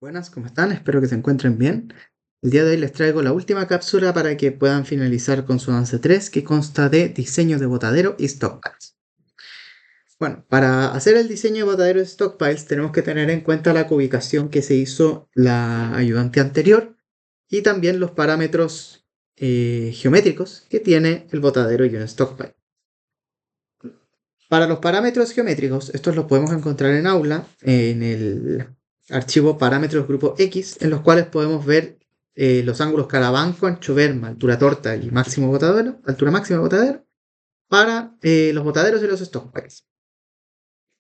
Buenas, ¿cómo están? Espero que se encuentren bien. El día de hoy les traigo la última cápsula para que puedan finalizar con su avance 3, que consta de diseño de botadero y stockpiles. Bueno, para hacer el diseño de botadero y stockpiles tenemos que tener en cuenta la cubicación que se hizo la ayudante anterior y también los parámetros geométricos que tiene el botadero y un stockpile. Para los parámetros geométricos, estos los podemos encontrar en aula, en el archivo parámetros grupo X, en los cuales podemos ver los ángulos cara banco, ancho berma, altura torta y máximo botadero, altura máxima de botadero, para los botaderos y los stockpiles.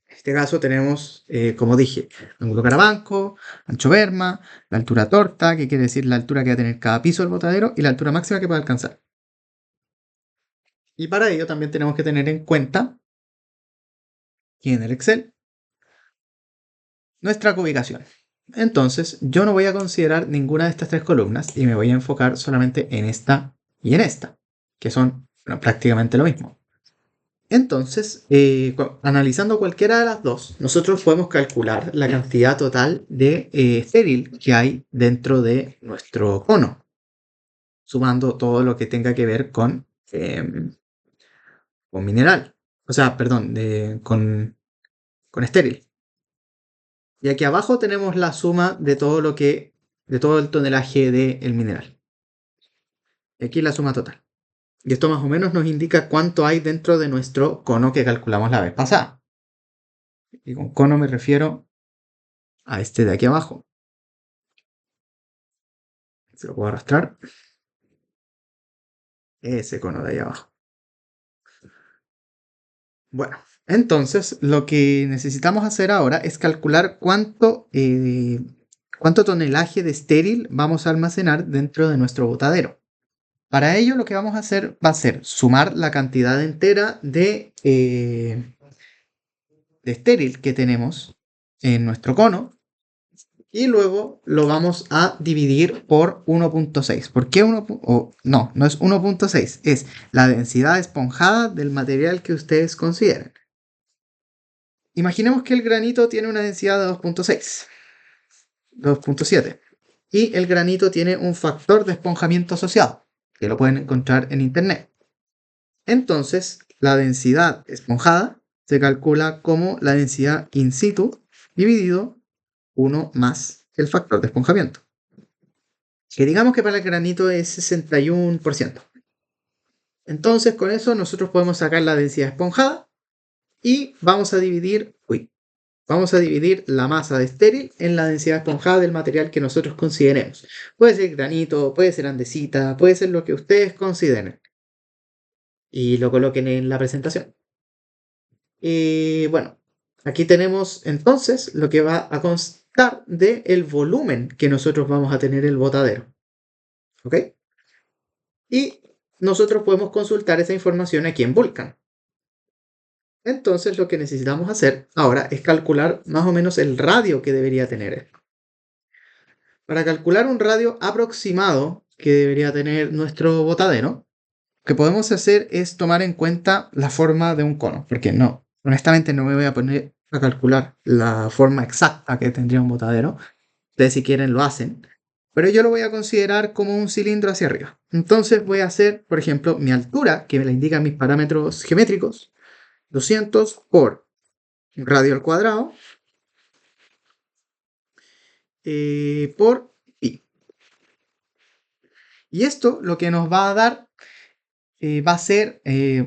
En este caso tenemos, como dije, ángulo cara banco, ancho berma, la altura torta, que quiere decir la altura que va a tener cada piso del botadero, y la altura máxima que puede alcanzar. Y para ello también tenemos que tener en cuenta que en el Excel nuestra ubicación. Entonces, yo no voy a considerar ninguna de estas tres columnas y me voy a enfocar solamente en esta y en esta, que son prácticamente lo mismo. Entonces, analizando cualquiera de las dos, nosotros podemos calcular la cantidad total de estéril que hay dentro de nuestro cono, sumando todo lo que tenga que ver con mineral. O sea, perdón, con estéril. Y aquí abajo tenemos la suma de de todo el tonelaje del mineral. Y aquí la suma total. Y esto más o menos nos indica cuánto hay dentro de nuestro cono que calculamos la vez pasada. Y con cono me refiero a este de aquí abajo. Se lo puedo arrastrar. Ese cono de ahí abajo. Bueno, entonces lo que necesitamos hacer ahora es calcular cuánto tonelaje de estéril vamos a almacenar dentro de nuestro botadero. Para ello lo que vamos a hacer va a ser sumar la cantidad entera de estéril que tenemos en nuestro cono y luego lo vamos a dividir por 1.6. ¿Por qué 1? No, no es 1.6, es la densidad esponjada del material que ustedes consideren. Imaginemos que el granito tiene una densidad de 2.6, 2.7 y el granito tiene un factor de esponjamiento asociado, que lo pueden encontrar en internet. Entonces, la densidad esponjada se calcula como la densidad in situ dividido 1 más el factor de esponjamiento. Que digamos que para el granito es 61%. Entonces, con eso nosotros podemos sacar la densidad esponjada y vamos a dividir la masa de estéril en la densidad esponjada del material que nosotros consideremos. Puede ser granito, puede ser andesita, puede ser lo que ustedes consideren. Y lo coloquen en la presentación. Y bueno, aquí tenemos entonces lo que va a constar del volumen que nosotros vamos a tener el botadero. ¿Ok? Y nosotros podemos consultar esa información aquí en Vulkan. Entonces lo que necesitamos hacer ahora es calcular más o menos el radio que debería tener esto. Para calcular un radio aproximado que debería tener nuestro botadero, lo que podemos hacer es tomar en cuenta la forma de un cono, porque no, honestamente no me voy a poner a calcular la forma exacta que tendría un botadero. Ustedes si quieren lo hacen, pero yo lo voy a considerar como un cilindro hacia arriba. Entonces voy a hacer, por ejemplo, mi altura, que me la indican mis parámetros geométricos, 200 por radio al cuadrado por pi. Y esto lo que nos va a dar va a ser,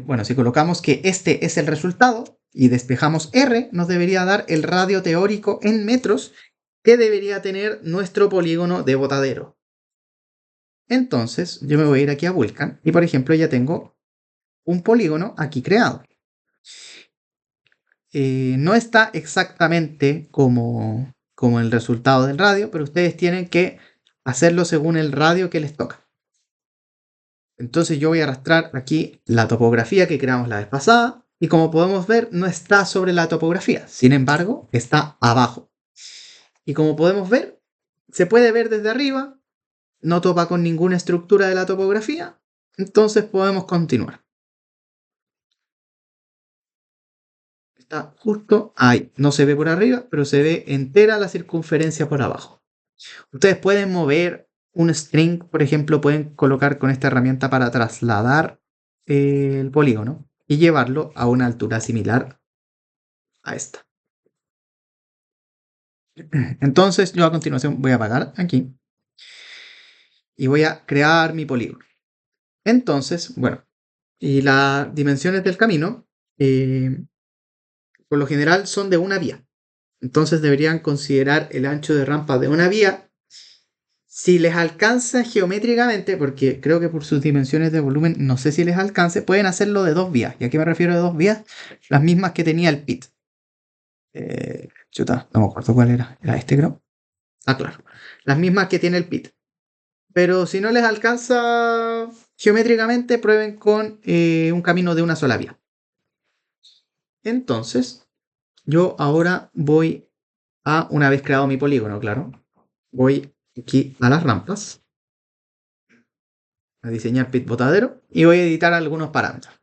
bueno, si colocamos que este es el resultado y despejamos R, nos debería dar el radio teórico en metros que debería tener nuestro polígono de botadero. Entonces, yo me voy a ir aquí a Vulkan y, por ejemplo, ya tengo un polígono aquí creado. No está exactamente como el resultado del radio, pero ustedes tienen que hacerlo según el radio que les toca. Entonces yo voy a arrastrar aquí la topografía que creamos la vez pasada y como podemos ver no está sobre la topografía, sin embargo está abajo. Y como podemos ver, se puede ver desde arriba, no topa con ninguna estructura de la topografía, entonces podemos continuar. Está justo ahí, no se ve por arriba, pero se ve entera la circunferencia por abajo. Ustedes pueden mover un string, por ejemplo, pueden colocar con esta herramienta para trasladar el polígono y llevarlo a una altura similar a esta. Entonces yo a continuación voy a apagar aquí y voy a crear mi polígono. Entonces, bueno, y las dimensiones del camino, por lo general, son de una vía. Entonces deberían considerar el ancho de rampa de una vía. Si les alcanza geométricamente, porque creo que por sus dimensiones de volumen no sé si les alcance, pueden hacerlo de dos vías. ¿Y a qué me refiero de dos vías? Las mismas que tenía el pit. Chuta, no me acuerdo cuál era. Era este, creo. Ah, claro. Las mismas que tiene el pit. Pero si no les alcanza geométricamente, prueben con un camino de una sola vía. Entonces, yo ahora voy a, una vez creado mi polígono, claro, voy aquí a las rampas, a diseñar pit botadero y voy a editar algunos parámetros.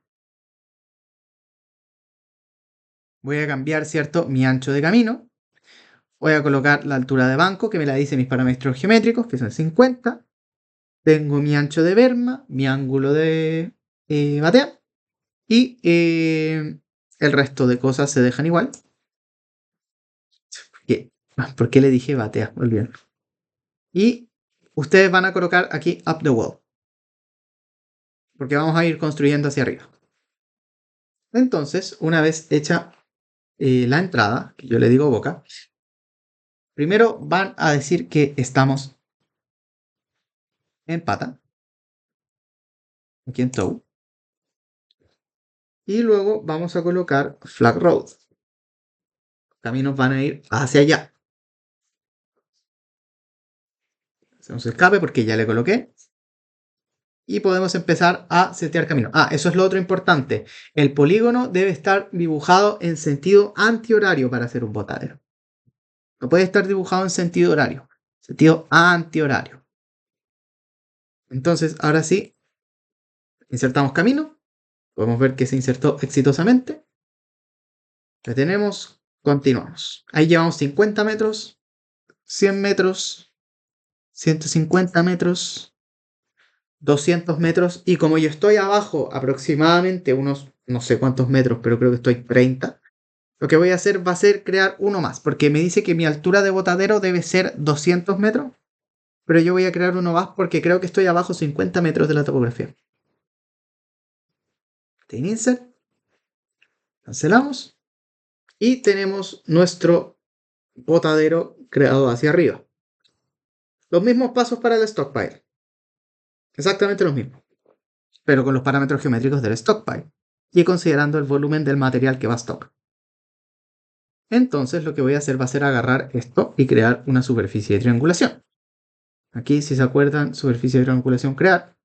Voy a cambiar, ¿cierto?, mi ancho de camino. Voy a colocar la altura de banco, que me la dice mis parámetros geométricos, que son 50. Tengo mi ancho de berma, mi ángulo de batea. Y el resto de cosas se dejan igual. ¿Por qué le dije batea? Olvídalo. Y ustedes van a colocar aquí up the wall, porque vamos a ir construyendo hacia arriba. Entonces, una vez hecha la entrada, que yo le digo boca, primero van a decir que estamos en pata, aquí en toe, y luego vamos a colocar flag road. Los caminos van a ir hacia allá. Hacemos escape porque ya le coloqué. Y podemos empezar a setear camino. Ah, eso es lo otro importante. El polígono debe estar dibujado en sentido antihorario para hacer un botadero. No puede estar dibujado en sentido horario. Sentido antihorario. Entonces, ahora sí, insertamos camino. Podemos ver que se insertó exitosamente. Detenemos, continuamos. Ahí llevamos 50 metros, 100 metros, 150 metros, 200 metros. Y como yo estoy abajo aproximadamente unos, no sé cuántos metros, pero creo que estoy 30. Lo que voy a hacer va a ser crear uno más, porque me dice que mi altura de botadero debe ser 200 metros, pero yo voy a crear uno más porque creo que estoy abajo 50 metros de la topografía. En insert, cancelamos y tenemos nuestro botadero creado hacia arriba. Los mismos pasos para el stockpile, exactamente los mismos, pero con los parámetros geométricos del stockpile y considerando el volumen del material que va a stock. Entonces lo que voy a hacer va a ser agarrar esto y crear una superficie de triangulación. Aquí, si se acuerdan, superficie de triangulación crear.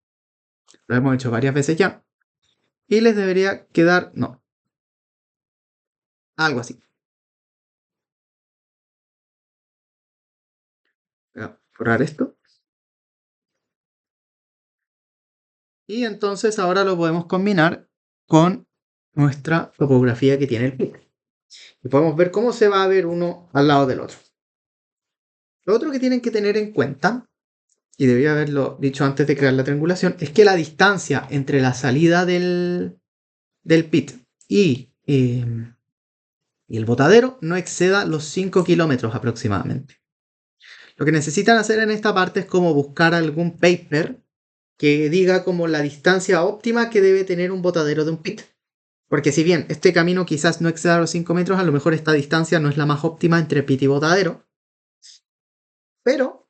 Lo hemos hecho varias veces ya. Y les debería quedar, no, algo así. Voy a borrar esto. Y entonces ahora lo podemos combinar con nuestra topografía que tiene el pit. Y podemos ver cómo se va a ver uno al lado del otro. Lo otro que tienen que tener en cuenta, y debía haberlo dicho antes de crear la triangulación, es que la distancia entre la salida del pit y el botadero no exceda los 5 kilómetros aproximadamente. Lo que necesitan hacer en esta parte es como buscar algún paper que diga como la distancia óptima que debe tener un botadero de un pit. Porque si bien este camino quizás no exceda los 5 metros, a lo mejor esta distancia no es la más óptima entre pit y botadero. Pero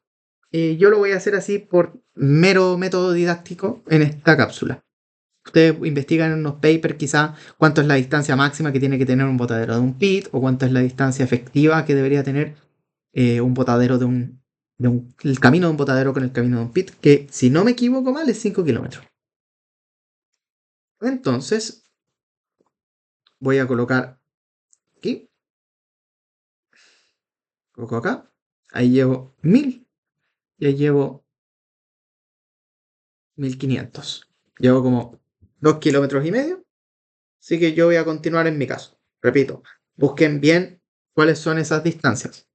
yo lo voy a hacer así por mero método didáctico en esta cápsula. Ustedes investigan en unos papers quizás cuánto es la distancia máxima que tiene que tener un botadero de un pit o cuánto es la distancia efectiva que debería tener un botadero el camino de un botadero con el camino de un pit, que si no me equivoco mal es 5 kilómetros. Entonces voy a colocar aquí, coloco acá, ahí llevo 1000 y ahí llevo 1500. Llevo como 2 kilómetros y medio, así que yo voy a continuar en mi caso. Repito, busquen bien cuáles son esas distancias.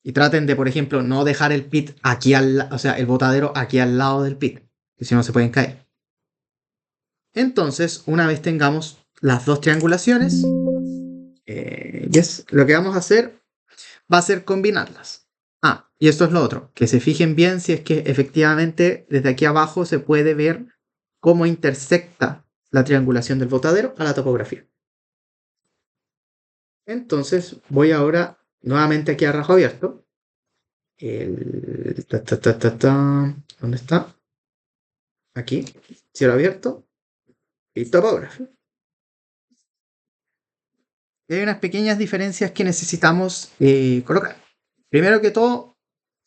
Y traten de, por ejemplo, no dejar el pit aquí o sea, el botadero aquí al lado del pit, que si no se pueden caer. Entonces, una vez tengamos las dos triangulaciones, lo que vamos a hacer va a ser combinarlas. Ah, y esto es lo otro, que se fijen bien si es que efectivamente desde aquí abajo se puede ver cómo intersecta la triangulación del botadero a la topografía. Entonces voy ahora nuevamente aquí a rajo abierto. ¿Dónde está? Aquí, cielo abierto y topografía. Y hay unas pequeñas diferencias que necesitamos colocar. Primero que todo,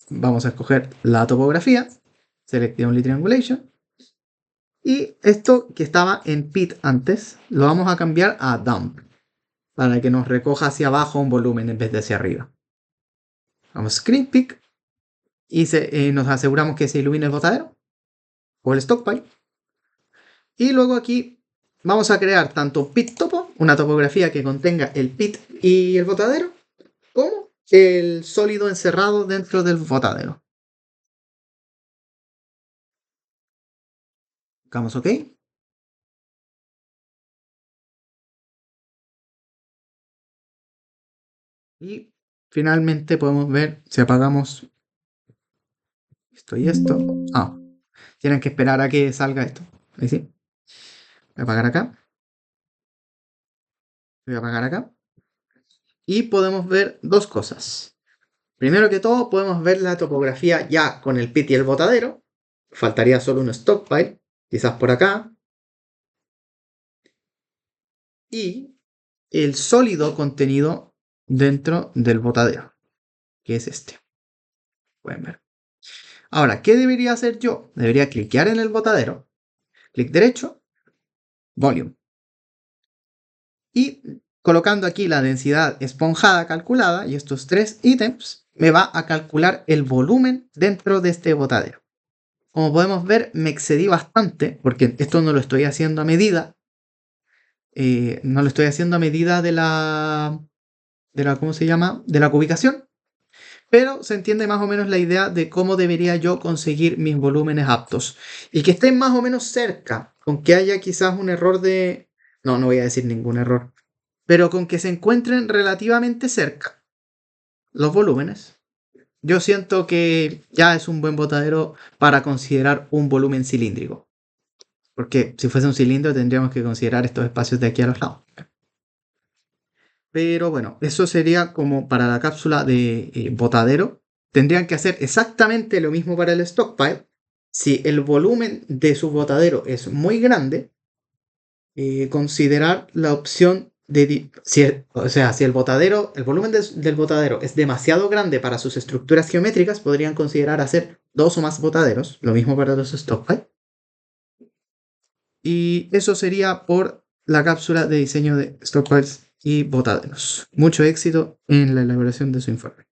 vamos a escoger la topografía, Select the Only Triangulation, y esto que estaba en pit antes, lo vamos a cambiar a dump, para que nos recoja hacia abajo un volumen en vez de hacia arriba. Vamos a Screen Pick y nos aseguramos que se ilumine el botadero o el stockpile. Y luego aquí vamos a crear tanto pit topo, una topografía que contenga el pit y el botadero, como el sólido encerrado dentro del botadero. Buscamos OK. Y finalmente podemos ver si apagamos esto y esto. Ah, tienen que esperar a que salga esto. Ahí sí. Voy a apagar acá. Voy a apagar acá. Y podemos ver dos cosas. Primero que todo, podemos ver la topografía ya con el pit y el botadero. Faltaría solo un stockpile, quizás por acá. Y el sólido contenido dentro del botadero, que es este. Pueden ver. Ahora, ¿qué debería hacer yo? Debería cliquear en el botadero, clic derecho, volume. Y colocando aquí la densidad esponjada calculada y estos tres ítems, me va a calcular el volumen dentro de este botadero. Como podemos ver, me excedí bastante, porque esto no lo estoy haciendo a medida. No lo estoy haciendo a medida de la ¿cómo se llama? De la cubicación. Pero se entiende más o menos la idea de cómo debería yo conseguir mis volúmenes aptos. Y que estén más o menos cerca, con que haya quizás un error de... No voy a decir ningún error. Pero con que se encuentren relativamente cerca los volúmenes, yo siento que ya es un buen botadero para considerar un volumen cilíndrico. Porque si fuese un cilindro tendríamos que considerar estos espacios de aquí a los lados. Pero bueno, eso sería como para la cápsula de botadero. Tendrían que hacer exactamente lo mismo para el stockpile. Si el volumen de su botadero es muy grande, considerar la opción de... Si el botadero, el volumen del botadero es demasiado grande para sus estructuras geométricas, podrían considerar hacer dos o más botaderos. Lo mismo para los stockpile. Y eso sería por la cápsula de diseño de stockpiles y botaderos. Mucho éxito en la elaboración de su informe.